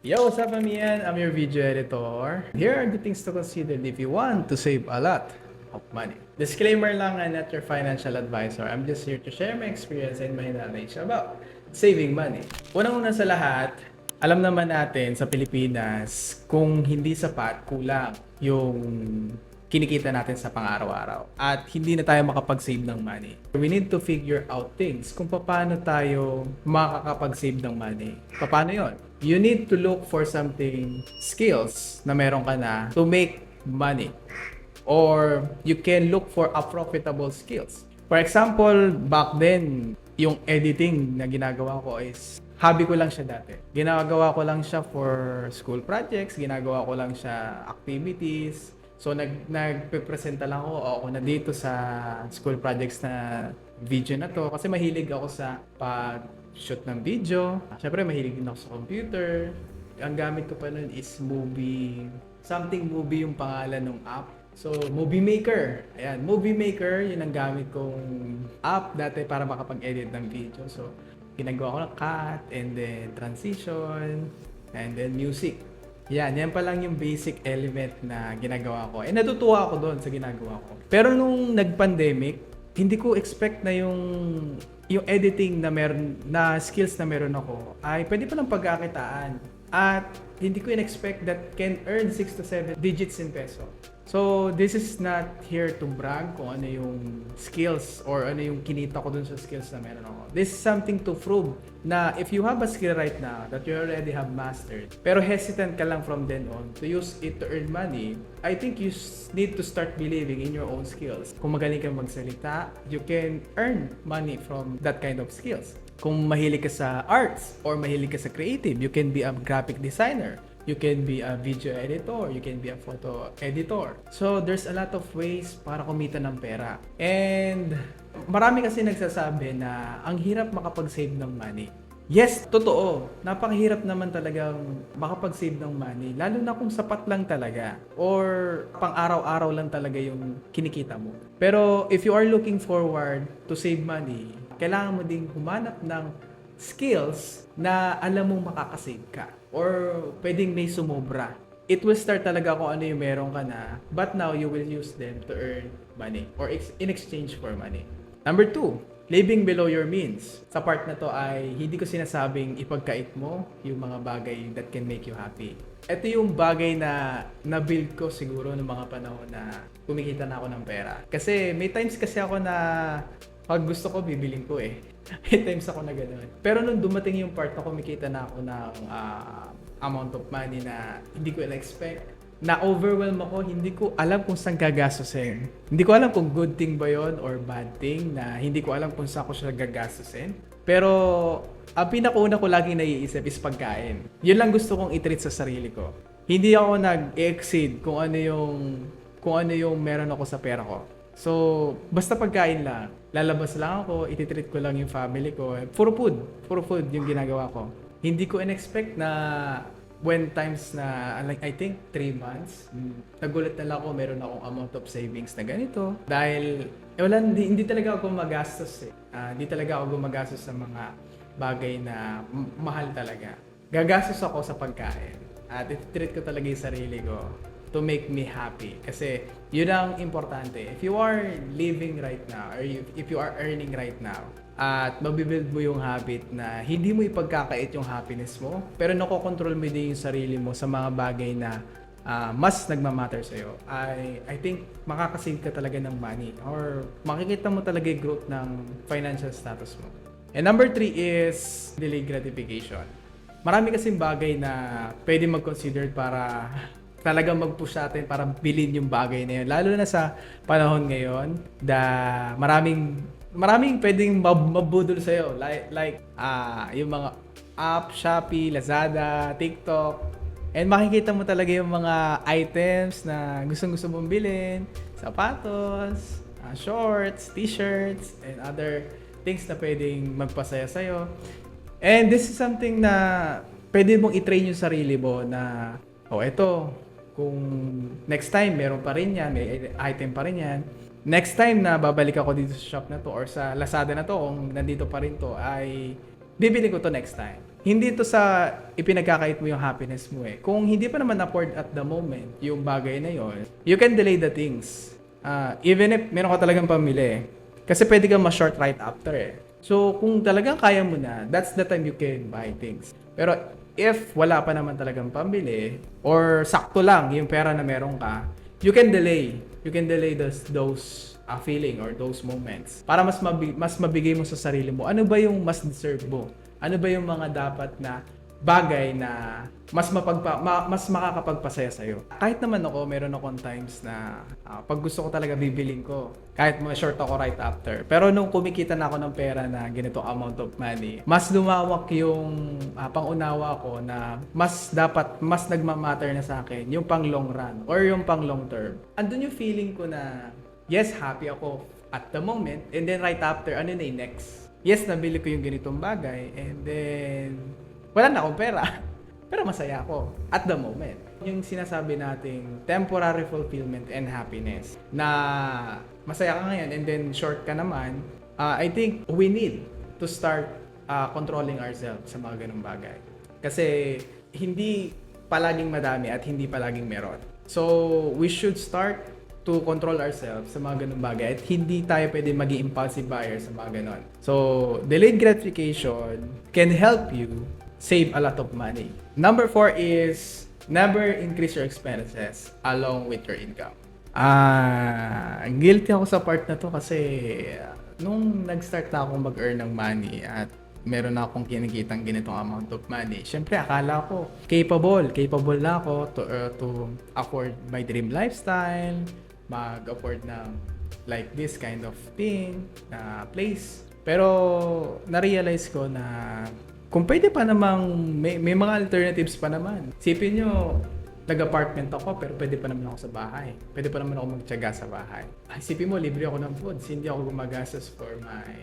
Yo, what's up, Amian? I'm your video editor. Here are the things to consider if you want to save a lot of money. Disclaimer lang, I'm not your financial advisor. I'm just here to share my experience and my knowledge about saving money. Unang-una sa lahat, alam naman natin sa Pilipinas kung hindi sapat, kulang yung kinikita natin sa pang-araw-araw at hindi na tayo makapag-save ng money. We need to figure out things kung paano tayo makakapag-save ng money. Paano yon? You need to look for something, skills na meron ka na to make money. Or you can look for a profitable skills. For example, back then, yung editing na ginagawa ko is hobby ko lang siya dati. Ginagawa ko lang siya for school projects, ginagawa ko lang siya activities. So nagpe-presenta lang ako na dito sa school projects na video na to kasi mahilig ako sa pag-shoot ng video. Syempre mahilig din ako sa computer. Ang gamit ko pa nun is movie, something movie yung pangalan ng app. So, Movie Maker. Ayan, Movie Maker, yun ang gamit kong app dati para makapag-edit ng video. So, ginagawa ko ng cut, and then transition, and then music. Yan pa lang yung basic element na ginagawa ko. Natutuwa ako doon sa ginagawa ko. Pero nung nag-pandemic, hindi ko expect na yung editing na na skills na meron ako ay pwede pa ng pagkakitaan. At hindi ko in-expect that can earn 6 to 7 digits in peso. So, this is not here to brag kung ano yung skills or ano yung kinita ko dun sa skills na meron ako. This is something to prove na if you have a skill right now that you already have mastered, pero hesitant ka lang from then on to use it to earn money, I think you need to start believing in your own skills. Kung magaling kang magsalita, you can earn money from that kind of skills. Kung mahilig ka sa arts or mahilig ka sa creative, you can be a graphic designer. You can be a video editor, you can be a photo editor. So, there's a lot of ways para kumita ng pera. And marami kasi nagsasabi na ang hirap makapag-save ng money. Yes, totoo. Napakahirap naman talagang makapag-save ng money. Lalo na kung sapat lang talaga or pang-araw-araw lang talaga yung kinikita mo. Pero if you are looking forward to save money, kailangan mo ding humanap ng skills na alam mong makakasave ka or pwedeng may sumobra. It will start talaga kung ano yung meron ka na, but now you will use them to earn money or in exchange for money. Number 2, living below your means. Sa part na to ay hindi ko sinasabing ipagkait mo yung mga bagay that can make you happy. Ito yung bagay na na-build ko siguro ng mga panahon na kumikita na ako ng pera. Kasi may times kasi ako na pag gusto ko, bibiling ko eh. May times ako na gano'n. Pero nung dumating yung part na kumikita na ako ng amount of money na hindi ko na-expect, na-overwhelm ako, hindi ko alam kung saan gagastusin. Hindi ko alam kung good thing ba yon or bad thing, na hindi ko alam kung saan ko siya gagastusin. Pero ang pinakauna ko laging naiisip is pagkain. Yun lang gusto kong i-treat sa sarili ko. Hindi ako nag-exceed kung ano yung meron ako sa pera ko. So, basta pagkain lang. Lalabas lang ako, ititreat ko lang yung family ko. Puro food yung ginagawa ko. Hindi ko in-expect na when times na, like, I think 3 months, nagulat na lang ako, meron akong amount of savings na ganito. Dahil, hindi talaga ako gumagastos eh. Hindi talaga ako gumagastos sa mga bagay na mahal talaga. Gagastos ako sa pagkain. At ititreat ko talaga yung sarili ko to make me happy. Kasi yun ang importante. If you are living right now, or if you are earning right now, at mabibuild mo yung habit na hindi mo ipagkakait yung happiness mo, pero nakokontrol mo din yung sarili mo sa mga bagay na mas nagmamatter sa'yo, I think makakasave ka talaga ng money or makikita mo talaga yung growth ng financial status mo. And number 3 is delayed gratification. Marami kasing bagay na pwede mag-consider para talagang mag-push natin para bilhin yung bagay na yun. Lalo na sa panahon ngayon, maraming pwedeng mabudol sa'yo. Like yung mga app, Shopee, Lazada, TikTok. And makikita mo talaga yung mga items na gustong-gusto mong bilhin. Sapatos, shorts, t-shirts, and other things na pwedeng magpasaya sa'yo. And this is something na pwede mong i-train yung sarili mo na, eto, kung next time meron pa rin yan, may item pa rin yan, next time na babalik ako dito sa shop na to or sa Lazada na to, kung nandito pa rin to, ay bibili ko to next time. hindi to sa ipinagkakait mo yung happiness mo eh. Kung hindi pa naman afford at the moment yung bagay na yon, you can delay the things. Even if meron ka talagang pamili. Kasi pwede kang ma-short right after eh. So, kung talagang kaya mo na, that's the time you can buy things. Pero if wala pa naman talagang pambili, or sakto lang yung pera na meron ka, you can delay. You can delay those feeling or those moments para mas mabigay mo sa sarili mo ano ba yung mas deserve mo, ano ba yung mga dapat na bagay na mas makakapagpasaya sa'yo. Kahit naman ako, meron akong times na pag gusto ko talaga bibiling ko, kahit ma-short ako right after. Pero nung kumikita na ako ng pera na ganito amount of money, mas lumawak yung pangunawa ko na mas nagmamatter na sa akin yung pang long run or yung pang long term. Andun yung feeling ko na yes, happy ako at the moment, and then right after, ano na yung next? Yes, nabili ko yung ganitong bagay, and then wala na akong pera. Pero masaya ako at the moment. Yung sinasabi nating temporary fulfillment and happiness na masaya ka ngayon and then short ka naman, I think we need to start controlling ourselves sa mga ganung bagay. Kasi hindi palaging madami at hindi palaging meron. So, we should start to control ourselves sa mga ganung bagay at hindi tayo pwede maging impulsive buyer sa mga ganon. So, delayed gratification can help you save a lot of money. Number 4 is never increase your expenses along with your income. Guilty ako sa part na to kasi nung nag-start na akong mag-earn ng money at meron na akong kinikitang ganitong amount of money, syempre akala ko capable na ako to afford my dream lifestyle, mag-afford ng like this kind of thing, na place. Pero na-realize ko na kung pwede pa namang may mga alternatives pa naman. Sipin nyo, nag-apartment ako pero pwede pa naman ako sa bahay. Pwede pa naman ako magtiyaga sa bahay. Sipin mo, libre ako ng food. Hindi ako gumagastos for my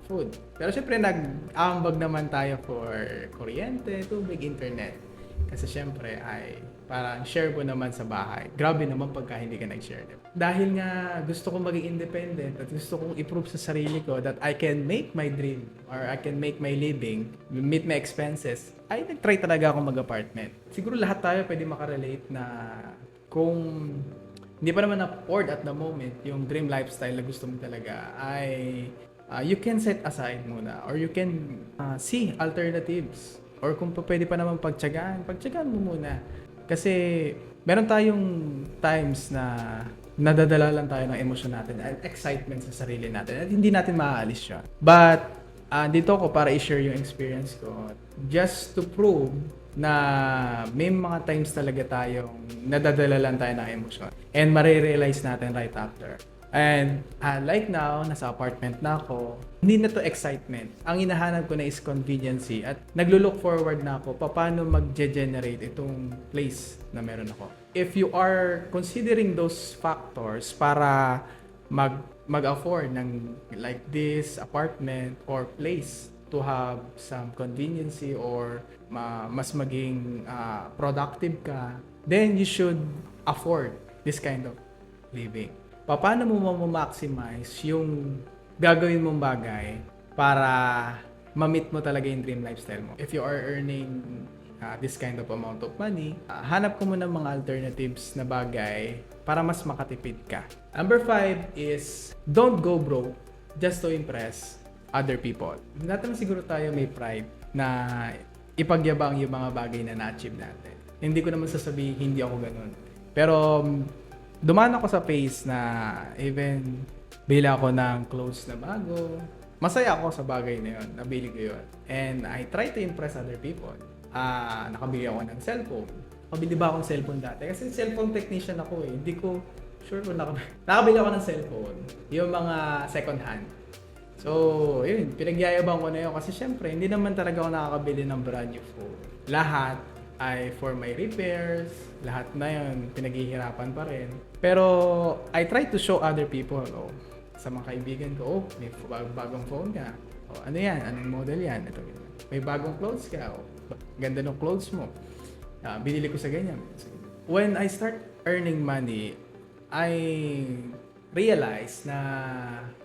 food. Pero syempre, nag-aambag naman tayo for kuryente, tubig, internet. Kasi syempre ay parang share ko naman sa bahay. Grabe naman pagka hindi ka nag-share. Dahil nga gusto kong maging independent at gusto kong i-prove sa sarili ko that I can make my dream or I can make my living, meet my expenses, ay nag-try talaga akong mag-apartment. Siguro lahat tayo pwede makarelate na kung hindi pa naman afford at the moment yung dream lifestyle na gusto mo talaga, ay you can set aside muna or you can see alternatives. Or kung pwede pa naman pagtiyagaan mo muna. Kasi meron tayong times na nadadala lang tayo ng emosyon natin at excitement sa sarili natin at hindi natin maaalis siya. But dito ako para i-share yung experience ko just to prove na may mga times talaga tayong nadadala lang tayo ng emosyon and marirealize natin right after. And like now, nasa apartment na ako, hindi na to excitement. Ang hinahanap ko na is conveniency at naglo-look forward na ako paano mag-generate itong place na meron ako. If you are considering those factors para mag-afford ng like this apartment or place to have some conveniency or mas maging productive ka, then you should afford this kind of living. Paano mo ma-maximize yung gagawin mong bagay para ma-meet mo talaga yung dream lifestyle mo? If you are earning this kind of amount of money, hanap ko muna mga alternatives na bagay para mas makatipid ka. Number 5 is don't go broke just to impress other people. Lahat naman siguro tayo may pride na ipagyabang yung mga bagay na na-achieve natin. Hindi ko naman sasabihin hindi ako ganun. Pero dumaan ako sa phase na even bila ako ng clothes na bago. Masaya ako sa bagay na yun. Nabili ko yun. And I try to impress other people. Nakabili ako ng cellphone. Nakabili ba akong cellphone dati? Kasi cellphone technician ako eh. Hindi ko sure kung nakabili ako ng cellphone. Yung mga second hand. So, yun. Pinagyayabang ko na yun. Kasi syempre, hindi naman talaga ako nakakabili ng brand new phone. Lahat ay for my repairs, lahat na yun, pinaghihirapan pa rin. Pero, I try to show other people, sa mga kaibigan ko, may bagong phone ka. Ano yan? Anong model yan? Ito, may bagong clothes ka. Ganda ng clothes mo. Binili ko sa ganyan. When I start earning money, I realize na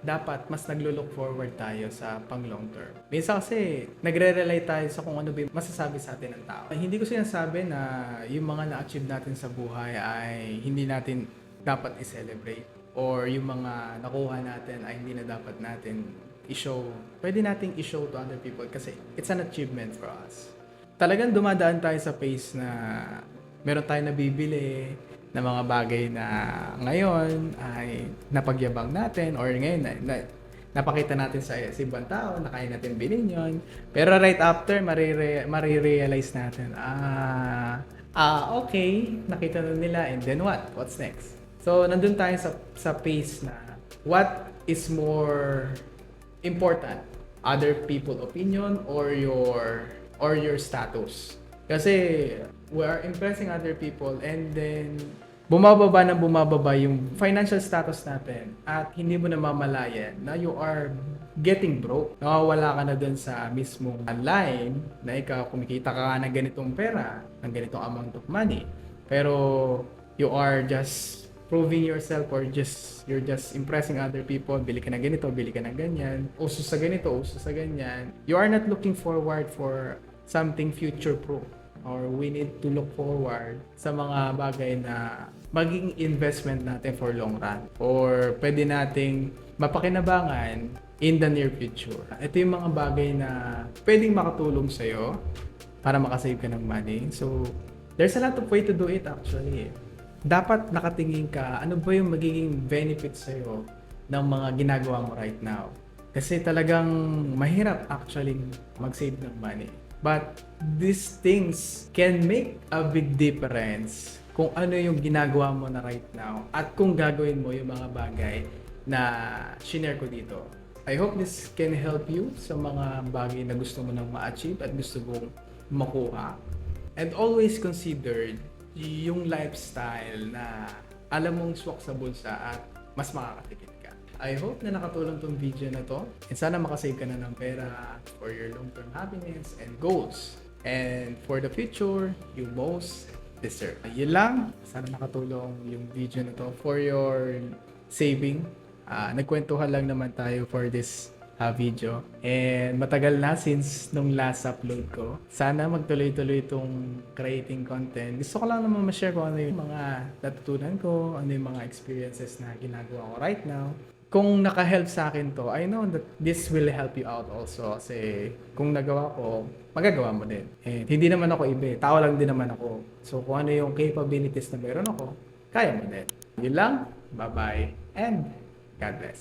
dapat mas naglo-look forward tayo sa pang long term. Minsan kasi nagre-rely tayo sa kung ano ba yung masasabi sa atin ng tao. Hindi ko sinasabi na yung mga na-achieve natin sa buhay ay hindi natin dapat i-celebrate or yung mga nakuha natin ay hindi na dapat natin i-show. Pwede nating i-show to other people kasi it's an achievement for us. Talagang dumadaan tayo sa phase na meron tayong nabibili na mga bagay na ngayon ay napagyabang natin or ngayon napakita natin sa ibang tao na kaya natin bilhin yun. Pero right after, marirealize natin, okay, nakita na nila and then what? What's next? So, nandun tayo sa phase na what is more important? Other people opinion or your status? Kasi we are impressing other people and then bumababa yung financial status natin at hindi mo namamalayan na you are getting broke. Nawawala ka na dun sa mismong line na ikaw kumikita ka ng ganitong pera, ng ganitong amount of money. Pero you are just proving yourself or you're just impressing other people. Bili ka na ganito, bili ka na ganyan. Uso sa ganito, uso sa ganyan. You are not looking forward for something future-proof. Or we need to look forward sa mga bagay na maging investment natin for long run or pwede nating mapakinabangan in the near future. Ito yung mga bagay na pwedeng makatulong sa'yo para makasave ka ng money. So, there's a lot of way to do it actually. Dapat nakatingin ka, ano ba yung magiging benefit sa'yo ng mga ginagawa mo right now. Kasi talagang mahirap actually mag-save ng money. But these things can make a big difference kung ano yung ginagawa mo na right now at kung gagawin mo yung mga bagay na shinare ko dito. I hope this can help you sa mga bagay na gusto mo nang ma-achieve at gusto mong makuha. And always consider yung lifestyle na alam mong swak sa bulsa at mas makakatipid ka. I hope na nakatulong tong video na to and sana makasave ka na ng pera for your long-term happiness and goals. And for the future, you most deserve. Yun lang. Sana nakatulong yung video na to for your saving. Nagkwentuhan lang naman tayo for this video. And matagal na since nung last upload ko. Sana magtuloy-tuloy itong creating content. Gusto ko lang naman ma-share kung ano yung mga natutunan ko, ano yung mga experiences na ginagawa ko right now. Kung naka-help sa akin to, I know that this will help you out also. Kasi kung nagawa ko, magagawa mo din. And hindi naman ako iba. Tao lang din naman ako. So kung ano yung capabilities na meron ako, kaya mo din. Yun lang. Bye-bye. And God bless.